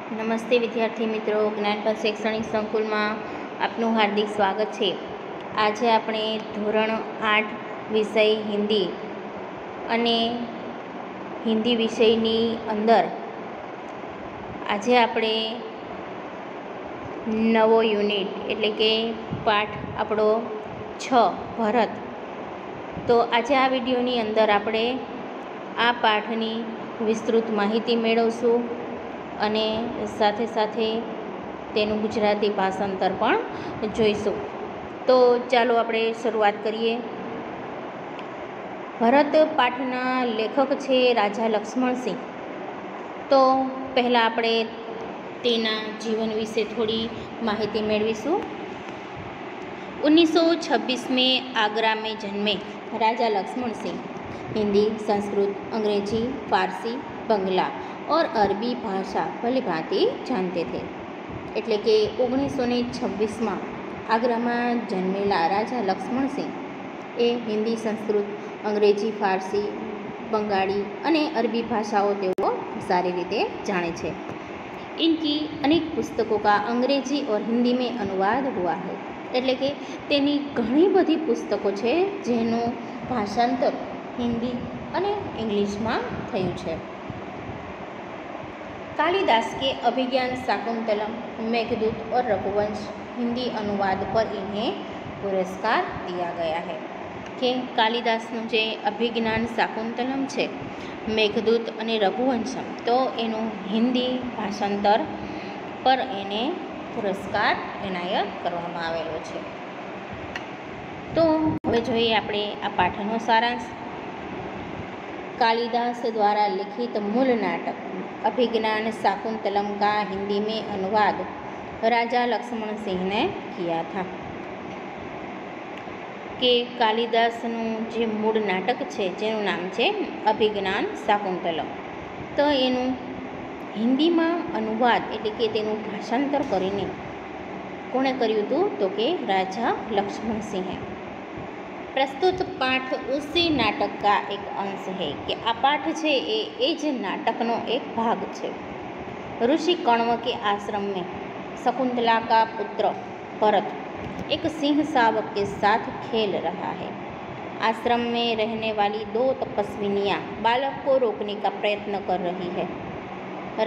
નમસ્તે વિદ્યાર્થી મિત્રો, જ્ઞાનપથ શૈક્ષણિક સંકુલમાં આપનું હાર્દિક સ્વાગત છે. આજે આપણે ધોરણ 8 વિષય હિન્દી અને હિન્દી વિષયની અંદર આજે આપણે નવો યુનિટ એટલે કે પાઠ આપણો 6 ભરત. તો આજે આ વિડીયોની અંદર આપણે આ પાઠની વિસ્તૃત માહિતી મેળવશું અને સાથે સાથે તેનું ગુજરાતી ભાષાંતર પણ જોઈશું. તો ચાલો આપણે શરૂઆત કરીએ. ભરત પાઠના લેખક છે રાજા લક્ષ્મણસિંહ. તો પહેલાં આપણે તેના જીવન વિશે થોડી માહિતી મેળવીશું. 1926 में आगरा में जन्मे राजा लक्ष्मण सिंह हिंदी, संस्कृत, अंग्रेजी, फारसी, बंगला और अरबी भाषा भली भांति जानते थे. એટલે કે 1926માં આગ્રામાં જન્મેલા રાજા લક્ષ્મણસિંહ એ હિન્દી, સંસ્કૃત, અંગ્રેજી, ફારસી, બંગાળી અને અરબી ભાષાઓ તેઓ સારી રીતે જાણે છે. इनकी अनेक पुस्तकों का अंग्रेजी और हिंदी में अनुवाद हुआ है. એટલે કે તેની ઘણી બધી પુસ્તકો છે જેનું ભાષાંતર હિન્દી અને ઇંગ્લિશમાં થયું છે. कालिदास के अभिज्ञान शाकुंतलम, मेघदूत और रघुवंश हिंदी अनुवाद पर इन्हें पुरस्कार दिया गया है. કે કાલિદાસનું જે અભિજ્ઞાન શાકુંતલમ છે, મેઘદૂત અને રઘુવંશમ, તો એનું હિન્દી ભાષાંતર પર એને પુરસ્કાર એનાયત કરવામાં આવેલો છે. તો હવે જોઈએ આપણે આ પાઠનો સારાંશ. कालिदास द्वारा लिखित मूल नाटक अभिज्ञान शाकुंतलम का हिंदी में अनुवाद राजा लक्ष्मण सिंह ने किया था. કે કાલિદાસનું જે મૂળ નાટક છે જેનું નામ છે અભિજ્ઞાન શાકુંતલમ, તો એનું હિન્દીમાં અનુવાદ એટલે કે તેનું ભાષાંતર કરીને કોણે કર્યું હતું? તો કે રાજા લક્ષ્મણ સિંહે. प्रस्तुत पाठ उसी नाटक का एक अंश है. कि आ पाठ છે એ જ નાટકનો એક ભાગ છે. ऋषि कण्व के आश्रम में शकुंतला का पुत्र भरत एक सिंह शावक के साथ खेल रहा है. आश्रम में रहने वाली 2 तपस्विनियाँ बालक को रोकने का प्रयत्न कर रही है.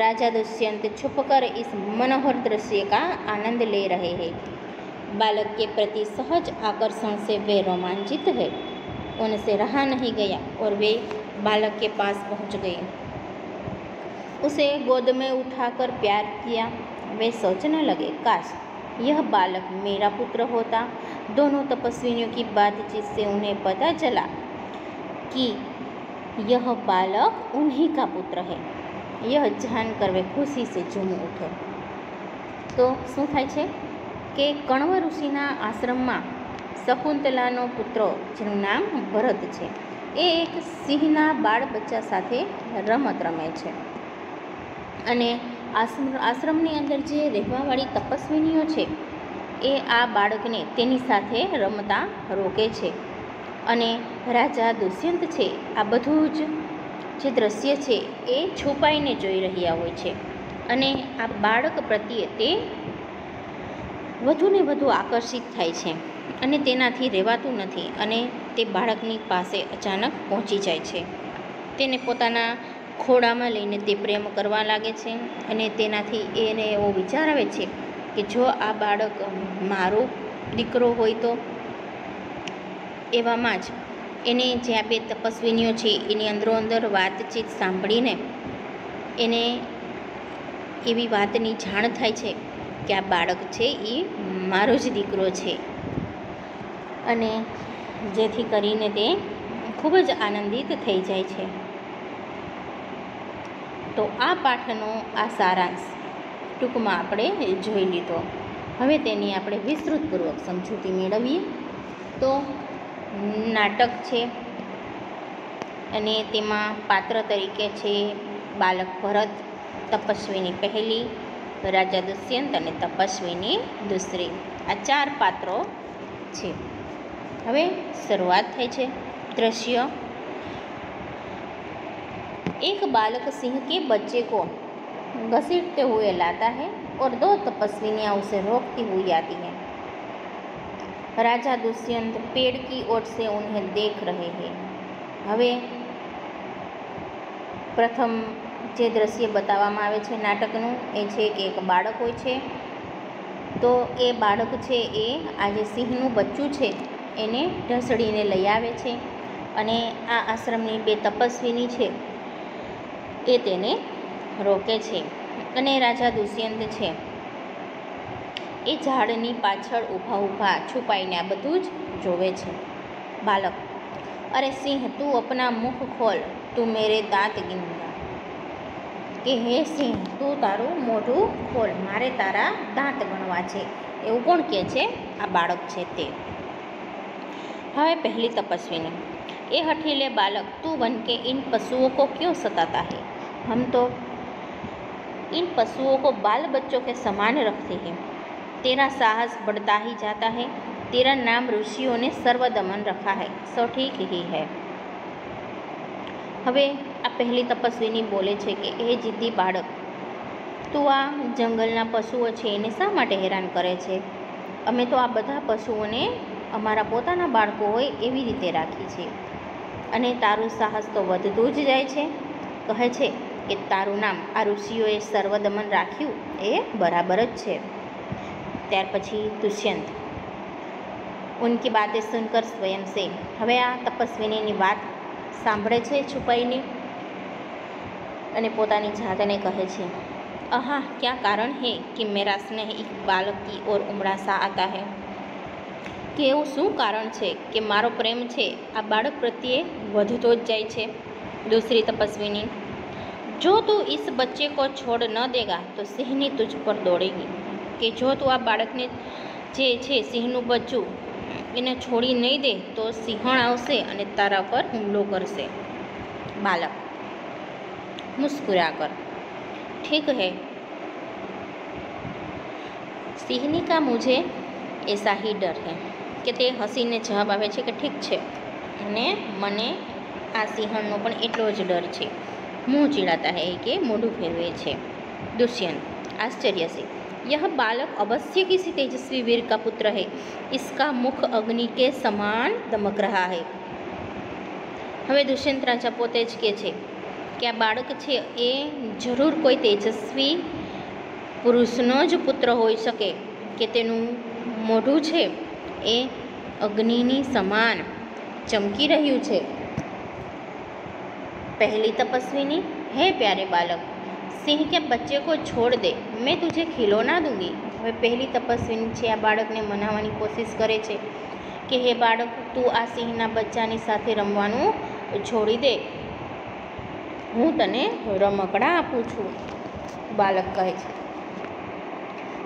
राजा दुष्यंत छुपकर इस मनोहर दृश्य का आनंद ले रहे हैं. बालक के प्रति सहज आकर्षण से वे रोमांचित है. उनसे रहा नहीं गया और वे बालक के पास पहुंच गए. उसे गोद में उठाकर प्यार किया. वे सोचने लगे, काश यह बालक मेरा पुत्र होता. दोनों तपस्विनियों की बातचीत से उन्हें पता चला कि यह बालक उन्हीं का पुत्र है. यह जानकर वे खुशी से झूम उठे. तो શું થાય છે કે કણવ ઋષિના આશ્રમમાં શકુંતલાનો પુત્ર જેનું નામ ભરત છે એ એક સિંહના બાળ બચ્ચા સાથે રમત રમે છે. અને આશ્રમની અંદર જે રહેવાવાળી તપસ્વિનીઓ છે એ આ બાળકને તેની સાથે રમતા રોકે છે. અને રાજા દુષ્યંત છે આ બધું જ જે દ્રશ્ય છે એ છુપાઈને જોઈ રહ્યા હોય છે. અને આ બાળક પ્રત્યે તે વધુને વધુ આકર્ષિત થાય છે અને તેનાથી રહેવાતું નથી. અને તે બાળકની પાસે અચાનક પહોંચી જાય છે. તેને પોતાના ખોળામાં લઈને તે પ્રેમ કરવા લાગે છે. અને તેનાથી એને એવો વિચાર આવે છે કે જો આ બાળક મારો દીકરો હોય તો. એવામાં જ એને જે આ 2 તપસ્વિનીઓ છે એની અંદરો અંદર વાતચીત સાંભળીને એને એવી વાતની જાણ થાય છે કે આ બાળક છે એ મારો જ દીકરો છે. અને જેથી કરીને તે ખૂબ જ આનંદિત થઈ જાય છે. તો આ પાઠનો આ સારાંશ ટૂંકમાં આપણે જોઈ લીધો. હવે તેની આપણે વિસ્તૃતપૂર્વક સમજૂતી મેળવીએ. તો નાટક છે અને તેમાં પાત્ર તરીકે છે બાલક ભરત, તપસ્વીની પહેલી, રાજા દુષ્યંત અને તપસ્વીની દૂસરી. આ 4 પાત્રો છે. હવે શરૂઆત થાય છે. દ્રશ્ય. एक बालक सिंह के बच्चे को घसीटते हुए लाता है और 2 तपस्विनियाँ उसे रोकती हुई आती हैं। राजा दुष्यंत पेड़ की ओर से उन्हें देख रहे हैं। હવે પ્રથમ જે દ્રશ્ય બતાવવામાં આવે છે નાટકનું એ છે કે એક બાળક હોય છે, તો એ બાળક છે એ આ જે સિંહનું બચ્ચું છે એને ઢસડીને લઈ આવે છે અને આ આશ્રમની 2 તપસ્વીની છે એ તેને રોકે છે અને રાજા દુષ્યંત છે એ ઝાડની પાછળ ઊભા છુપાઈને આ બધું જ જોવે છે। બાલક: અરે સિંહ, તું અપના મુખ ખોલ, તું મેરે દાંત ગિનગા। કે હે સિંહ, તું તારું મોઢું ખોલ, મારે તારા દાંત ગણવા છે। એવું કોણ કહે છે? આ બાળક છે તે। હવે પહેલી તપસ્વીને: એ હઠીલે बालक, तू बन के इन पशुओं को क्यों सताता है? हम तो इन पशुओं को बाल बच्चों के समान रखते हैं। तेरा साहस बढ़ता ही जाता है। तेरा नाम ऋषियों ने सर्वदमन रखा है, सो ठीक ही है। હવે આ પહેલી તપસ્વીની બોલે છે કે એ જીદ્દી બાળક, તું આ જંગલના પશુઓ છે એને શા માટે હેરાન કરે છે? અમે તો આ બધા પશુઓને અમારા પોતાના બાળકો હોય એવી રીતે રાખી છે અને તારું સાહસ તો વધતું જ જાય છે। કહે છે કે તારું નામ આ ઋષિઓએ સર્વદમન રાખ્યું એ બરાબર જ છે। ત્યાર પછી દુષ્યંત: ઉનકી બાतें सुनकर स्वयं से, હવે આ તપસ્વીનીની વાત સાંભળે છે છુપાઈને અને પોતાની જાતને કહે છે, આહા क्या कारण है कि मेरा स्नेह एक बालक की ओर उमड़ा सा आता है? કે એવું શું કારણ છે કે મારો પ્રેમ છે આ બાળક પ્રત્યે વધતો જ જાય છે? दूसरी तपस्विनी: जो तू इस बच्चे को छोड़ न देगा तो सिंहनी तुझ पर दौड़ेगी। કે જો તું આ બાળકને જે છે સિંહનું બચ્ચું એને છોડી નહીં દે તો સિંહણ આવશે અને તારા પર હુમલો કરશે। बालक मुस्कुरा कर: ठीक है, સિંહની કા મુझे ऐसा ही डर है। કે તે હસીને જવાબ આવે છે કે ઠીક છે અને મને આ સિંહણનો પણ એટલો જ ડર છે। मुँह चिढ़ाता है કે મોઢું ફેરવે છે। दुष्यंत आश्चर्य से: यह बालक अवश्य किसी तेजस्वी वीर का पुत्र है। इसका मुख अग्नि के समान दमक रहा है। હવે દુષ્યંત રાજા પોતે જ કહે છે કે આ બાળક છે એ જરૂર કોઈ તેજસ્વી પુરુષનો જ પુત્ર હોઈ શકે કે તેનું મોઢું છે એ અગ્નિની સમાન ચમકી રહ્યું છે। पहली तपस्विनी: है प्यारे बालक, सिंह के बच्चे को छोड़ दे, मैं तुझे खिलौना दूंगी। હવે પહેલી તપસ્વીની છે આ બાળકને મનાવવાની કોશિશ કરે છે કે હે બાળક, તું આ સિંહના બચ્ચાની સાથે રમવાનું છોડી દે, હું તને રમકડાં આપું છું। બાલક કહે છે,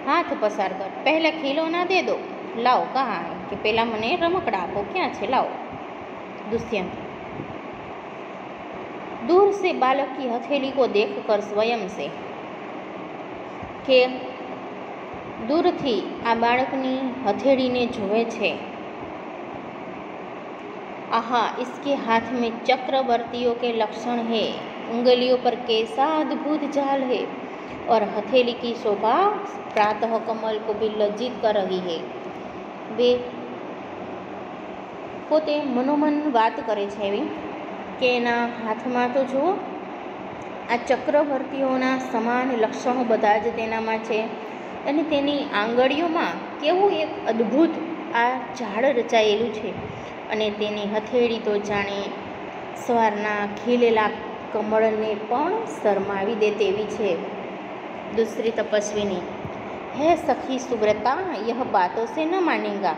હાથ પસાર કર, પહેલા ખિલौना દે દો, લાવો કહા હે, કે પહેલાં મને રમકડાં આપો, ક્યાં છે લાવો। दुष्यंत: दूर से बालक की हथेली को देखकर स्वयं से, કે દૂરથી આ બાળકની હથેળીને જોવે છે। आहा, इसके हाथ में चक्रवर्तियों के लक्षण है, उंगलियों पर कैसा अद्भुत जाल है और हथेली की शोभा प्रातः कमल को भी लज्जित कर रही है। वे પોતે મનોમન વાત કરે છે એવી કે એના હાથમાં તો જુઓ આ ચક્રવર્તીઓના સમાન લક્ષણો બધા જ તેનામાં છે અને તેની આંગળીઓમાં કેવું એક અદ્ભુત આ ઝાડ રચાયેલું છે અને તેની હથેળી તો જાણે સવારના ખીલેલા કમળને પણ શરમાવી દે તેવી છે। दूसरी तपस्विनी: है सखी सुब्रता, यह बातों से न मानेगा।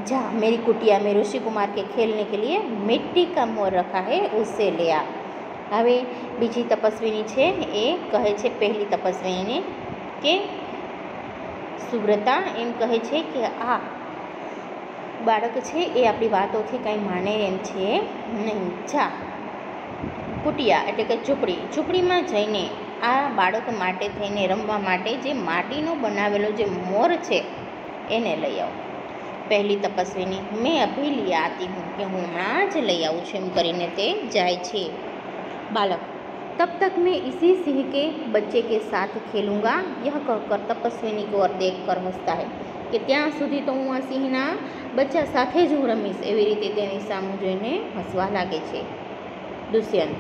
जा, मेरी कुटिया में ऋषि कुमार के खेलने के लिए मिट्टी का मोर रखा है, उससे ले आ। હવે બીજી તપસ્વીની છે એ કહે છે પહેલી તપસ્વીને કે સુબ્રતા એમ કહે છે કે આ બાળક છે એ આપણી વાતોથી કંઈ માને એમ છે નહીં। જા, કુટિયા એટલે કે ઝૂંપડીમાં જઈને આ બાળક માટે થઈને રમવા માટે જે માટીનો બનાવેલો જે મોર છે એને લઈ આવો। પહેલી તપસ્વીની: મેં અભી લી આતી હું, કે હું હમણાં જ લઈ આવું છું એમ કરીને તે જાય છે। બાલક: तब तक मैं इसी सिंह के बच्चे के साथ खेलूँगा, यह कहकर तपस्विनी की ओर देखकर હસતા है કે ત્યાં સુધી તો હું આ સિંહના બચ્ચા સાથે જ હું રમીશ, એવી રીતે તેની સામું જોઈને હસવા લાગે છે. दुष्यंत,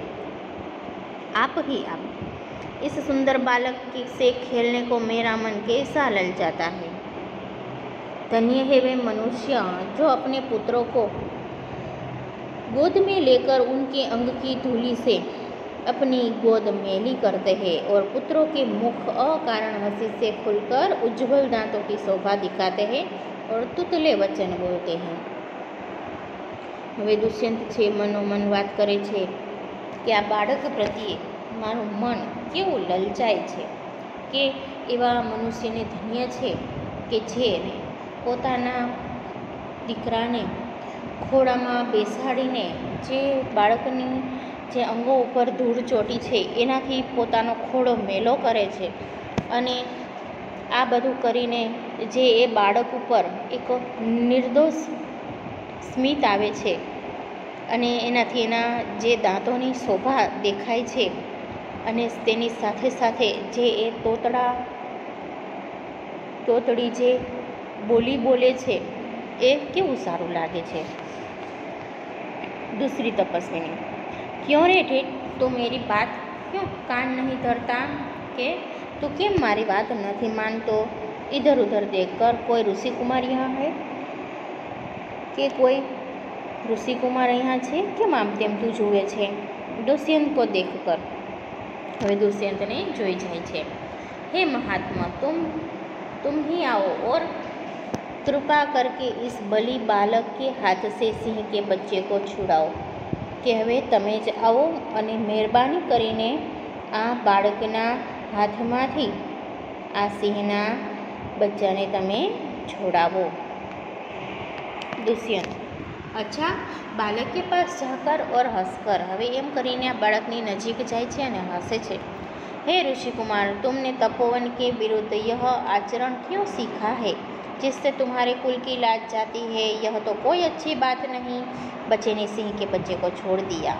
आप ही आप, इस सुंदर बालक से खेलने को मेरा मन कैसा ललचाता है. धन्य है वे मनुष्य जो अपने पुत्रों को गोद में लेकर उनके अंग की धूलि से अपनी गोद मेली करते हैं और पुत्रों के मुख अकारण हंसी से खुलकर उज्ज्वल दांतों की शोभा दिखाते हैं और तुतले वचन बोलते हैं. હવે દુષ્યંત છે મનોમન વાત કરે છે કે આ બાળક પ્રત્યે મારું મન કેવું લલચાય છે કે એવા મનુષ્યને ધન્ય છે કે જેને પોતાના દીકરાને ખોળામાં બેસાડીને જે બાળકની જે અંગો ઉપર ધૂળ ચોટી છે એનાથી પોતાનો ખોળો મેલો કરે છે અને આ બધું કરીને જે એ બાળક ઉપર એક નિર્દોષ સ્મિત આવે છે અને એનાથી એના જે દાંતોની શોભા દેખાય છે અને તેની સાથે સાથે જે એ તોતડી જે બોલી બોલે છે એ કેવું સારું લાગે છે. दूसरी तपस्विनी, क्यों रे ठेठ, तो मेरी बात क्यों कान नहीं धरता કે તું કેમ મારી વાત નથી માનતો. इधर उधर देखकर कोई ऋषि कुमार यहाँ है કે કોઈ ઋષિ કુમાર અહીંયા છે, કેમ આમ તેમ તું જુએ છે. दुष्यंत को देखकर, હવે દુષ્યંતને જોઈ જાય છે. हे महात्मा, तुम ही आओ और कृपा करके इस बलि बालक के हाथ से सिंह के बच्चे को छुड़ाओ. કે હવે તમે જ આવો અને મહેરબાની કરીને આ બાળકના હાથમાંથી આ સિંહના બચ્ચાને તમે છોડાવો. दुष्यंत, अच्छा बालक के पास जाकर और हंसकर, હવે એમ કરીને આ બાળકની નજીક જાય છે અને હસે છે. हे ऋषि कुमार, तुमने तपोवन के विरुद्ध यह आचरण क्यों सीखा है जिससे तुम्हारे कुल की लाज जाती है. यह तो कोई अच्छी बात नहीं. बच्चे ने सिंह के बच्चे को छोड़ दिया.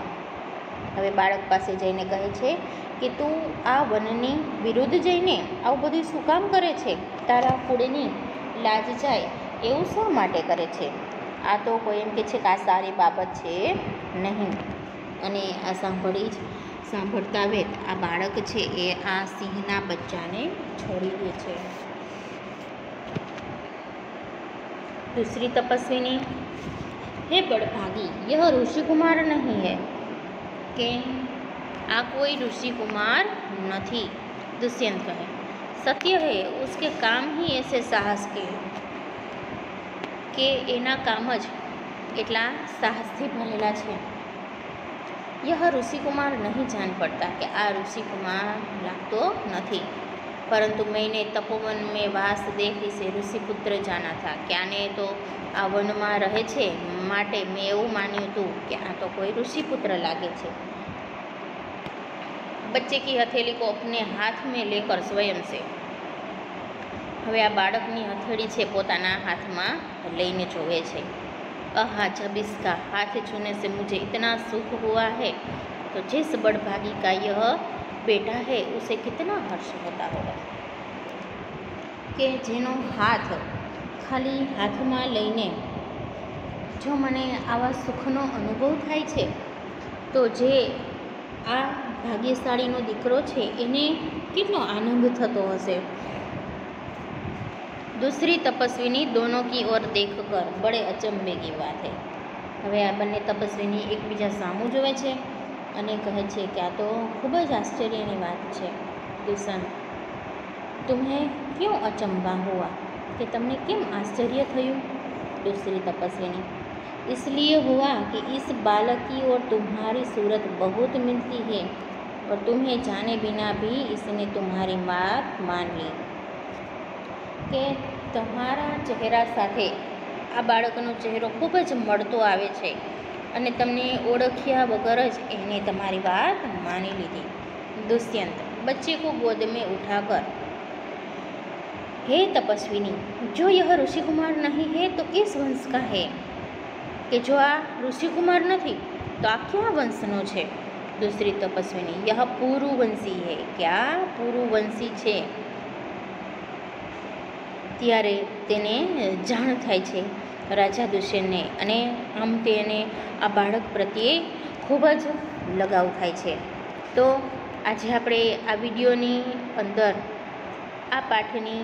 હવે બાળક પાસે જઈને કહે છે કે તું આ વનની વિરુદ્ધ જઈને આવું બધું શું કામ કરે છે. તારા કુળની લાજ જાય એવું શા માટે કરે છે. આ તો કોઈ એમ કે છે કે આ સારી બાબત છે નહીં. અને આ સાંભળતા વેત આ બાળક છે એ આ સિંહના બચ્ચાને છોડી દે છે. दूसरी तपस्विनी, हे बड़भागी, यह ऋषि कुमार नहीं है. કે આ કોઈ ऋषि कुमार નથી. दुष्यंत કહે, सत्य है, उसके काम ही ऐसे साहस કે એના કામ જ એટલા સાહસથી ભરેલા છે. यह ऋषि कुमार नहीं जान पड़ता કે આ ऋषि कुमार લાગતો નથી. परंतु मैंने तपोवन में वास देख इसे ऋषि पुत्र जाना था. કે આને તો આ વનમાં રહે છે માટે મેં એવું માન્યું હતું કે આ તો કોઈ ઋષિ પુત્ર લાગે છે. बच्चे की हथेली को अपने हाथ में लेकर स्वयं से, હવે આ બાળકની હથેળી છે પોતાના હાથમાં લઈને જોવે છે. आहा, जब इसका हाथ छूने से मुझे इतना सुख हुआ है तो जिस बड़भागी का यह बेटा है उसे कितना हर्ष होता होगा. કે જેનો હાથ ખાલી હાથમાં લઈને જો મને આવા સુખનો અનુભવ થાય છે તો જે આ ભાગ્યશાળીનો દીકરો છે એને કેટલો આનંદ થતો હશે. दूसरी तपस्विनी दोनों की ओर देखकर बड़े अचंभे की बात है. હવે આ બંને તપસ્વીની એકબીજા સામું જોવે છે અને કહે છે કે આ તો ખૂબ જ આશ્ચર્યની વાત છે. दुष्यंत, तुम्हें क्यों अचंभा हुआ कि તમને કેમ આશ્ચર્ય થયું. दूसरी तपस्विनी, इसलिए हुआ कि इस बालक की और तुम्हारी सूरत बहुत मिलती है और तुम्हें जाने बिना भी इसने तुम्हारी बात मान ली. કે તમારા ચહેરા સાથે આ બાળકનો ચહેરો ખૂબ જ મળતો આવે છે અને તમને ઓળખ્યા વગર જ એને તમારી વાત માની લીધી. दुष्यंत, बच्चे को गोद में उठाकर, हे तपस्विनी, जो यह ऋषि कुमार नहीं है तो किस वंश का है. કે જો આ ઋષિ કુમાર નથી તો આ ક્યાં વંશનો છે. दूसरी तपस्विनी यह पुरुवंशी है। क्या पुरुवंशी છે ત્યારે તેને જાણ થાય છે રાજા દુષ્યંતને, અને આમ તેને આ બાળક પ્રત્યે ખૂબ જ લગાવ થાય છે. તો આજે આપણે આ વિડીયોની અંદર આ પાઠની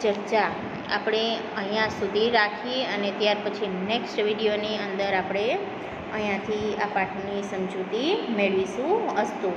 ચર્ચા આપણે અહીંયા સુધી રાખીએ અને ત્યાર પછી નેક્સ્ટ વિડીયોની અંદર આપણે અહીંયાથી આ પાઠની સમજૂતી મેળવીશું. અસ્તુ.